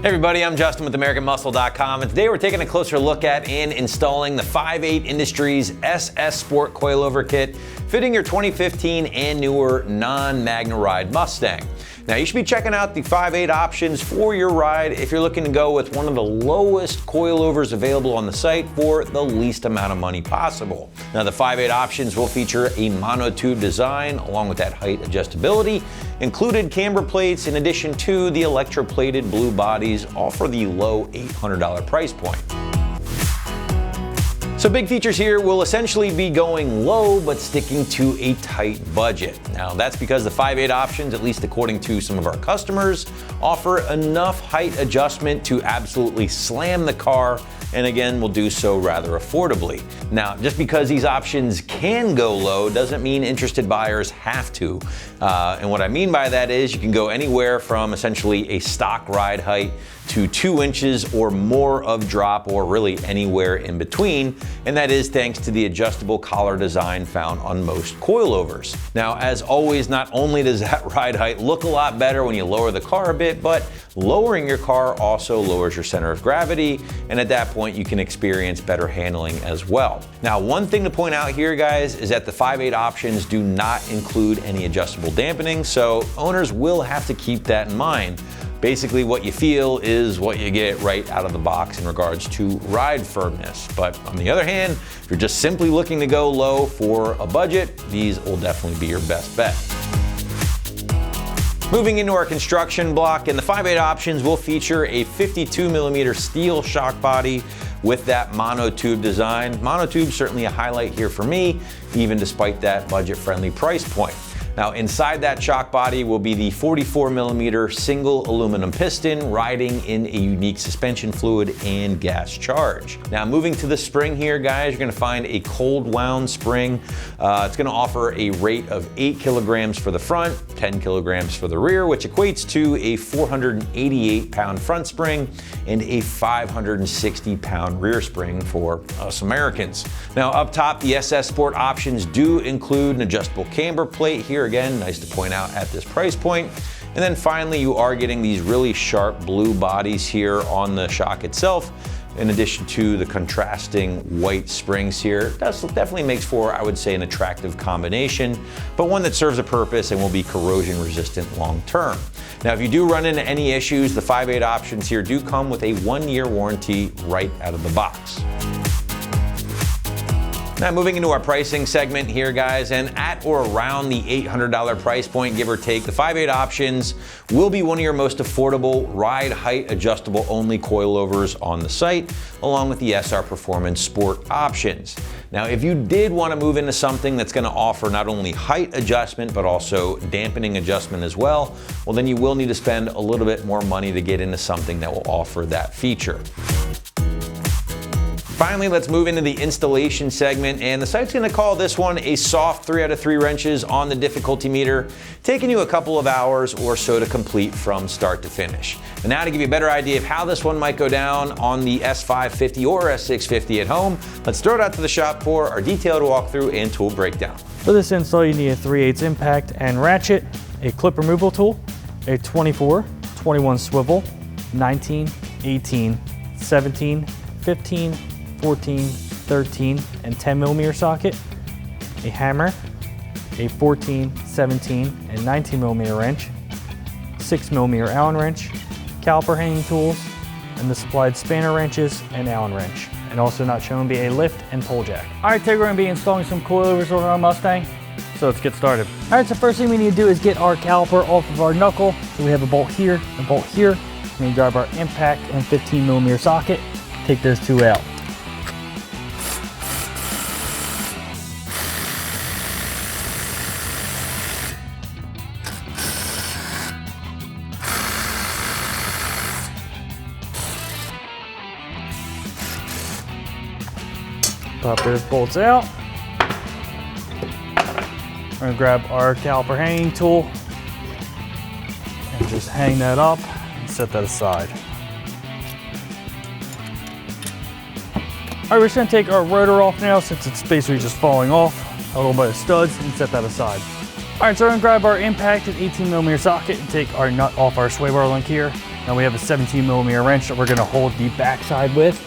Hey everybody, I'm Justin with AmericanMuscle.com, and today we're taking a closer look at and installing the 5.8 Industries SS Sport Coilover Kit, fitting your 2015 and newer non-Magna Ride Mustang. Now you should be checking out the 5.8 options for your ride if you're looking to go with one of the lowest coilovers available on the site for the least amount of money possible. Now the 5.8 options will feature a monotube design along with that height adjustability, included camber plates in addition to the electroplated blue bodies, all for the low $800 price point. So big features here will essentially be going low but sticking to a tight budget. Now that's because the 5.8 options, at least according to some of our customers, offer enough height adjustment to absolutely slam the car, and again will do so rather affordably. Now just because these options can go low doesn't mean interested buyers have to. And what I mean by that is you can go anywhere from essentially a stock ride height to 2 inches or more of drop, or really anywhere in between, and that is thanks to the adjustable collar design found on most coilovers. Now as always, not only does that ride height look a lot better when you lower the car a bit, but lowering your car also lowers your center of gravity, and at that point you can experience better handling as well. Now one thing to point out here, guys, is that the 5.8 options do not include any adjustable dampening, so owners will have to keep that in mind. Basically what you feel is what you get right out of the box in regards to ride firmness. But on the other hand, if you're just simply looking to go low for a budget, these will definitely be your best bet. Moving into our construction block, and the 5.8 options will feature a 52mm steel shock body with that monotube design. Monotube certainly a highlight here for me, even despite that budget-friendly price point. Now inside that shock body will be the 44mm single aluminum piston riding in a unique suspension fluid and gas charge. Now moving to the spring here, guys, you're gonna find a cold wound spring. It's gonna offer a rate of 8 kilograms for the front, 10 kilograms for the rear, which equates to a 488-pound front spring and a 560-pound rear spring for us Americans. Now up top, the SS Sport options do include an adjustable camber plate here. Again, nice to point out at this price point. And then finally, you are getting these really sharp blue bodies here on the shock itself, in addition to the contrasting white springs here. That definitely makes for, I would say, an attractive combination, but one that serves a purpose and will be corrosion resistant long term. Now, if you do run into any issues, the 5.8 options here do come with a 1-year warranty right out of the box. Now moving into our pricing segment here, guys, and at or around the $800 price point, give or take, the 5.8 options will be one of your most affordable ride height adjustable only coilovers on the site, along with the SR Performance Sport options. Now if you did want to move into something that's going to offer not only height adjustment but also dampening adjustment as well, well then you will need to spend a little bit more money to get into something that will offer that feature. Finally, let's move into the installation segment, and the site's gonna call this one a soft 3 out of 3 wrenches on the difficulty meter, taking you a couple of hours or so to complete from start to finish. And now to give you a better idea of how this one might go down on the S550 or S650 at home, let's throw it out to the shop for our detailed walkthrough and tool breakdown. For this install, you need a 3/8 impact and ratchet, a clip removal tool, a 24, 21 swivel, 19, 18, 17, 15, 14, 13, and 10mm socket, a hammer, a 14, 17, and 19mm wrench, 6mm Allen wrench, caliper hanging tools, and the supplied spanner wrenches and Allen wrench. And also not shown be a lift and pull jack. All right, today we're gonna be installing some coilovers on our Mustang, so let's get started. All right, so first thing we need to do is get our caliper off of our knuckle. So we have a bolt here, a bolt here. We grab our impact and 15mm socket, take those two out. Pop those bolts out. We're gonna grab our caliper hanging tool and just hang that up and set that aside. All right, we're just gonna take our rotor off now since it's basically just falling off, a little bit of studs, and set that aside. All right, so we're gonna grab our impacted 18mm socket and take our nut off our sway bar link here. Now we have a 17mm wrench that we're gonna hold the backside with,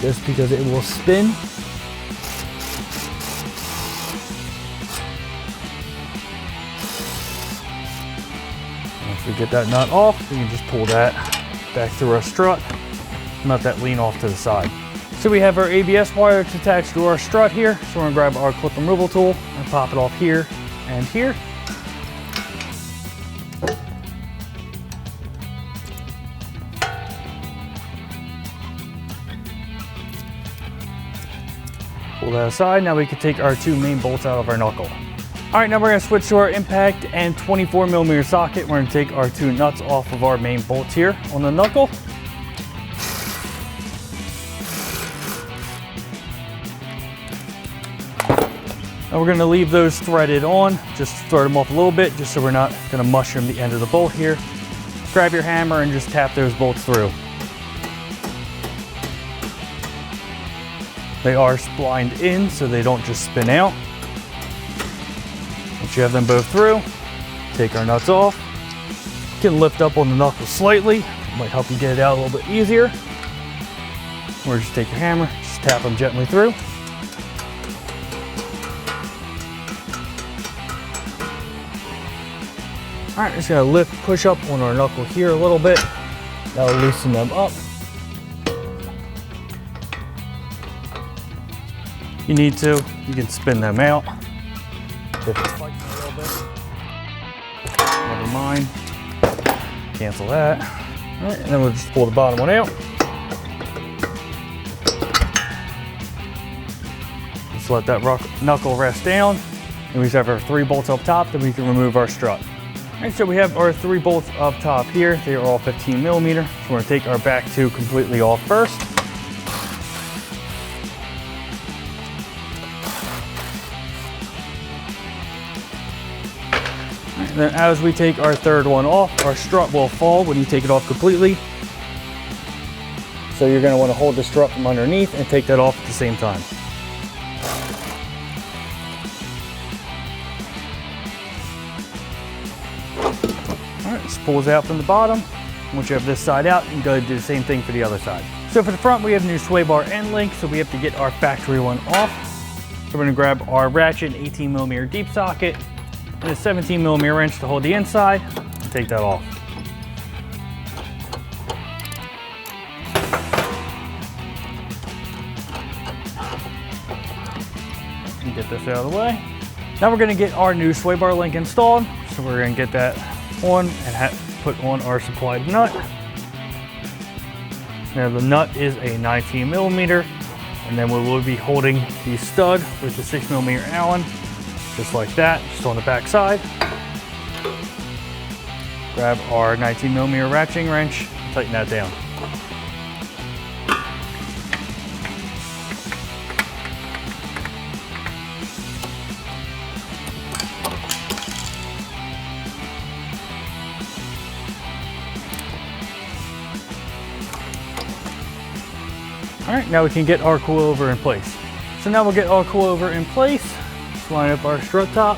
just because it will spin. Once we get that nut off, we can just pull that back through our strut, let that lean off to the side. So we have our ABS wire that's attached to our strut here. So we're gonna grab our clip removal tool and pop it off here and here. Pull that aside. Now we can take our 2 main bolts out of our knuckle. All right, now we're gonna switch to our impact and 24mm socket. We're gonna take our 2 nuts off of our main bolts here on the knuckle. Now we're gonna leave those threaded on, just thread them off a little bit, just so we're not gonna mushroom the end of the bolt here. Grab your hammer and just tap those bolts through. They are splined in, so they don't just spin out. Once you have them both through, take our nuts off. You can lift up on the knuckle slightly. It might help you get it out a little bit easier. Or just take your hammer, just tap them gently through. All right, just gonna push up on our knuckle here a little bit. That'll loosen them up. You need to, you can spin them out. If it's fighting a little bit, never mind. Cancel that. All right, and then we'll just pull the bottom one out. Just let that knuckle rest down. And we just have our 3 bolts up top that we can remove our strut. All right, so we have our 3 bolts up top here. They are all 15mm. So we're gonna take our back 2 completely off first. All right, then as we take our 3rd one off, our strut will fall when you take it off completely. So you're gonna wanna hold the strut from underneath and take that off at the same time. Just pulls out from the bottom. Once you have this side out, you can go ahead and do the same thing for the other side. So for the front, we have new sway bar end link, so we have to get our factory one off. So we're gonna grab our ratchet 18mm deep socket and a 17mm wrench to hold the inside and take that off. And get this out of the way. Now we're gonna get our new sway bar link installed. So we're gonna get that on and put on our supplied nut. Now the nut is a 19mm, and then we will be holding the stud with the 6mm Allen, just like that, just on the back side. Grab our 19mm ratcheting wrench, tighten that down. All right, now we can get our coilover in place. So now we'll get our coilover in place. Just line up our strut top.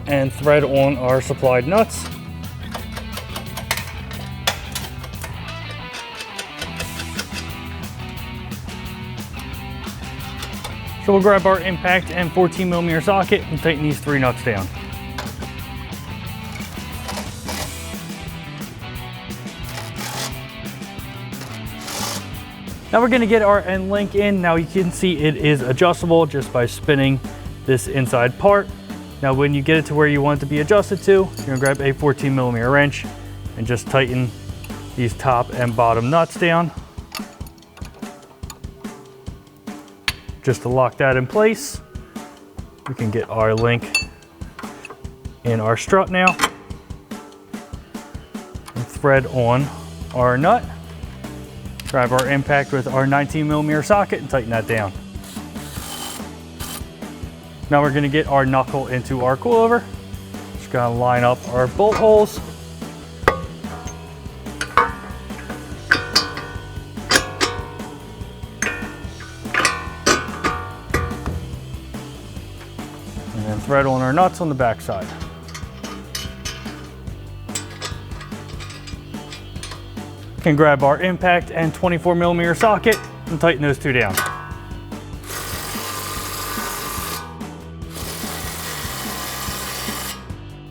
And thread on our supplied nuts. So we'll grab our impact and 14mm socket and tighten these 3 nuts down. Now we're gonna get our end link in. Now you can see it is adjustable just by spinning this inside part. Now when you get it to where you want it to be adjusted to, you're gonna grab a 14mm wrench and just tighten these top and bottom nuts down. Just to lock that in place. We can get our link in our strut now. And thread on our nut. Grab our impact with our 19mm socket and tighten that down. Now we're gonna get our knuckle into our coilover. Just gonna line up our bolt holes. And then thread on our nuts on the back side. Can grab our impact and 24mm socket and tighten those two down.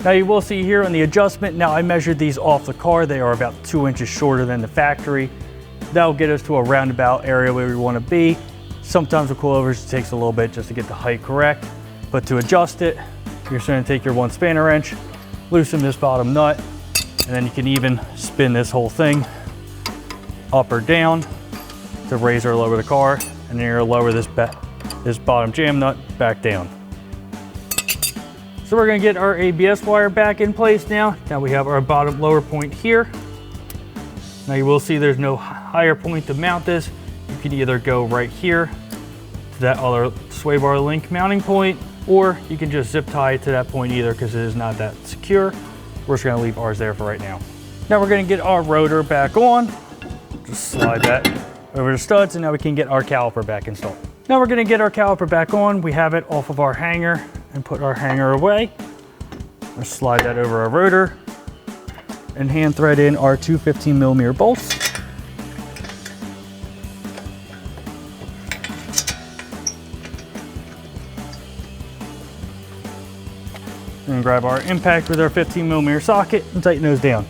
Now you will see here on the adjustment, now I measured these off the car. They are about 2 inches shorter than the factory. That'll get us to a roundabout area where we want to be. Sometimes with coilovers it takes a little bit just to get the height correct, but to adjust it, you're just going to take your 1 spanner wrench, loosen this bottom nut, and then you can even spin this whole thing up or down to raise or lower the car, and then you're going to lower this bottom jam nut back down. So we're going to get our ABS wire back in place now. Now we have our bottom lower point here. Now you will see there's no higher point to mount this. You can either go right here to that other sway bar link mounting point, or you can just zip tie it to that point either because it is not that secure. We're just going to leave ours there for right now. Now we're going to get our rotor back on. Just slide that over the studs, and now we can get our caliper back installed. Now we're going to get our caliper back on. We have it off of our hanger and put our hanger away. Let's slide that over our rotor and hand thread in our two 15mm bolts. And grab our impact with our 15mm socket and tighten those down.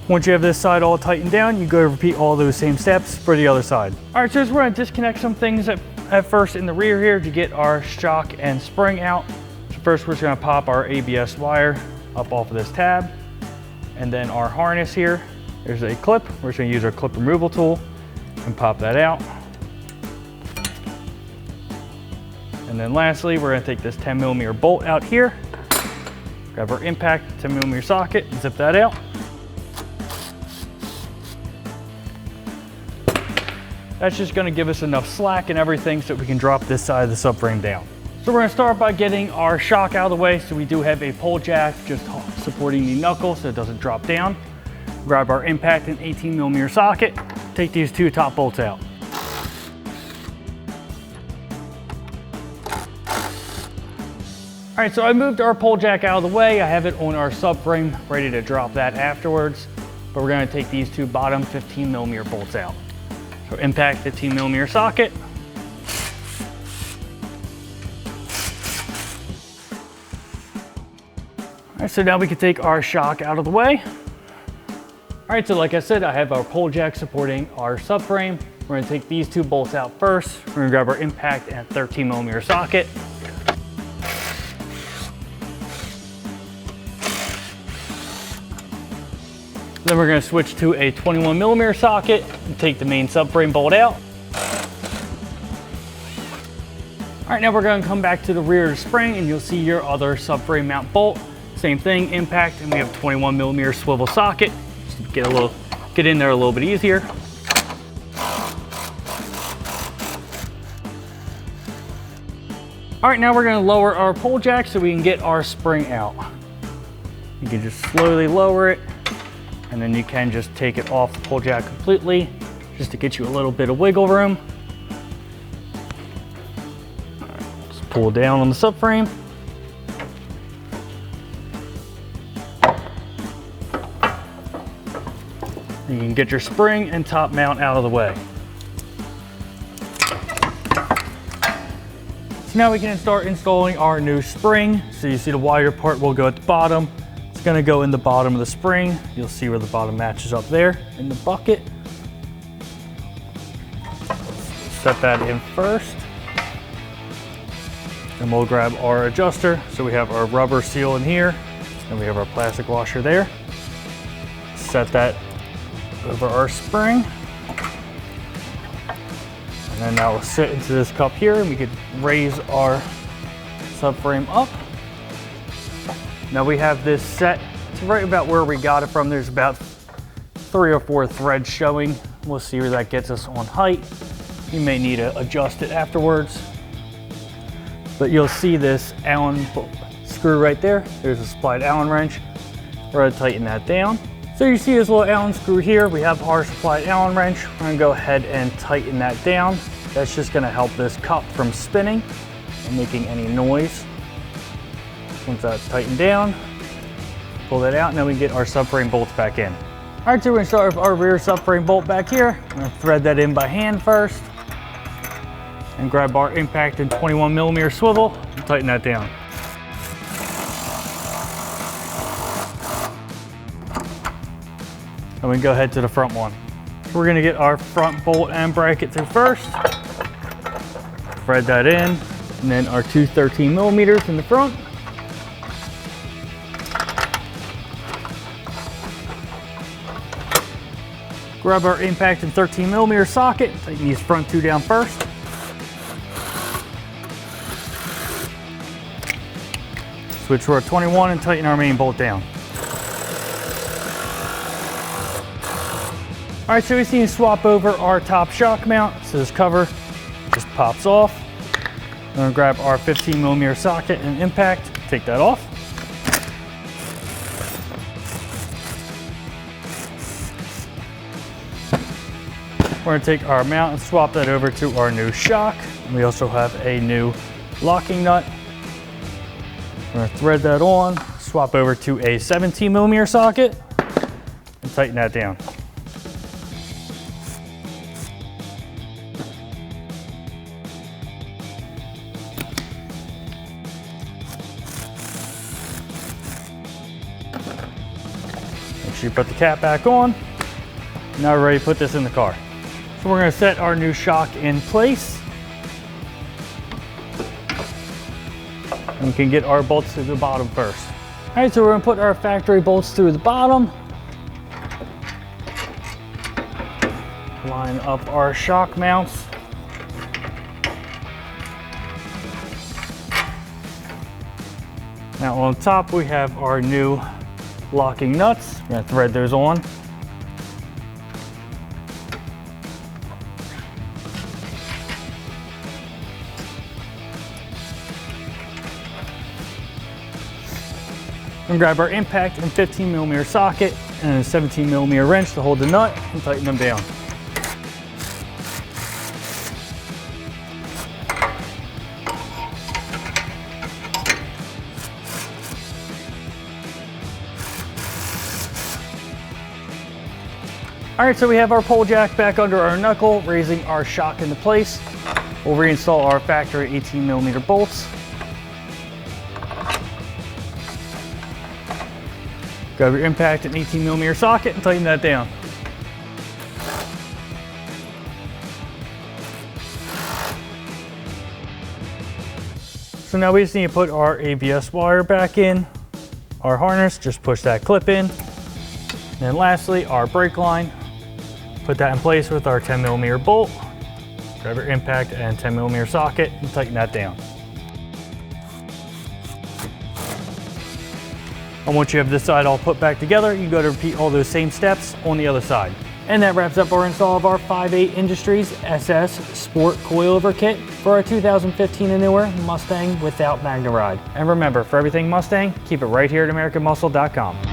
Once you have this side all tightened down, you go to repeat all those same steps for the other side. All right, so we're gonna disconnect some things at first in the rear here to get our shock and spring out. So first we're just gonna pop our ABS wire up off of this tab, and then our harness here. There's a clip. We're just gonna use our clip removal tool and pop that out. And then lastly, we're gonna take this 10mm bolt out here, grab our impact 10mm socket, and zip that out. That's just gonna give us enough slack and everything so we can drop this side of the subframe down. So we're gonna start by getting our shock out of the way. So we do have a pole jack just supporting the knuckle so it doesn't drop down. Grab our impact and 18mm socket, take these two top bolts out. All right, so I moved our pole jack out of the way. I have it on our subframe, ready to drop that afterwards. But we're gonna take these two bottom 15mm bolts out. So impact 15mm socket. All right, so now we can take our shock out of the way. All right, so like I said, I have our pole jack supporting our subframe. We're gonna take these two bolts out first. We're gonna grab our impact and 13mm socket. Then we're going to switch to a 21mm socket and take the main subframe bolt out. All right, now we're going to come back to the rear of the spring and you'll see your other subframe mount bolt. Same thing, impact, and we have 21mm swivel socket. Just get in there a little bit easier. All right, now we're going to lower our pole jack so we can get our spring out. You can just slowly lower it, and then you can just take it off the pole jack completely, just to get you a little bit of wiggle room. All right, just pull down on the subframe. You can get your spring and top mount out of the way. So now we can start installing our new spring. So you see the wider part will go at the bottom. It's gonna go in the bottom of the spring. You'll see where the bottom matches up there in the bucket. Set that in first. Then we'll grab our adjuster. So we have our rubber seal in here, and we have our plastic washer there. Set that over our spring. And then that will sit into this cup here, and we could raise our subframe up. Now we have this set to right about where we got it from. There's about 3 or 4 threads showing. We'll see where that gets us on height. You may need to adjust it afterwards. But you'll see this Allen screw right there. There's a supplied Allen wrench. We're gonna tighten that down. So you see this little Allen screw here. We have our supplied Allen wrench. We're gonna go ahead and tighten that down. That's just gonna help this cup from spinning and making any noise. Once that's tightened down, pull that out, and then we get our subframe bolts back in. All right, so we're gonna start with our rear subframe bolt back here. I'm gonna thread that in by hand first and grab our impact and 21mm swivel and tighten that down. And we can go ahead to the front one. We're gonna get our front bolt and bracket through first. Thread that in, and then our two 13mm in the front. Grab our impact and 13mm socket, tighten these front two down first. Switch to our 21 and tighten our main bolt down. All right, so we see swap over our top shock mount. So this cover just pops off. I'm gonna grab our 15mm socket and impact, take that off. We're gonna take our mount and swap that over to our new shock. And we also have a new locking nut. We're gonna thread that on, swap over to a 17mm socket, and tighten that down. Make sure you put the cap back on. Now we're ready to put this in the car. So we're gonna set our new shock in place. And we can get our bolts to the bottom first. All right, so we're gonna put our factory bolts through the bottom. Line up our shock mounts. Now on top, we have our new locking nuts. We're gonna thread those on. And grab our impact and 15mm socket and a 17mm wrench to hold the nut and tighten them down. All right, so we have our pole jack back under our knuckle, raising our shock into place. We'll reinstall our factory 18mm bolts. Grab your impact and 18mm socket and tighten that down. So now we just need to put our ABS wire back in. Our harness, just push that clip in. And then lastly, our brake line. Put that in place with our 10mm bolt. Grab your impact and 10mm socket and tighten that down. And once you have this side all put back together, you go to repeat all those same steps on the other side. And that wraps up our install of our 5.8 Industries SS Sport Coilover Kit for our 2015 and newer Mustang without MagneRide. And remember, for everything Mustang, keep it right here at AmericanMuscle.com.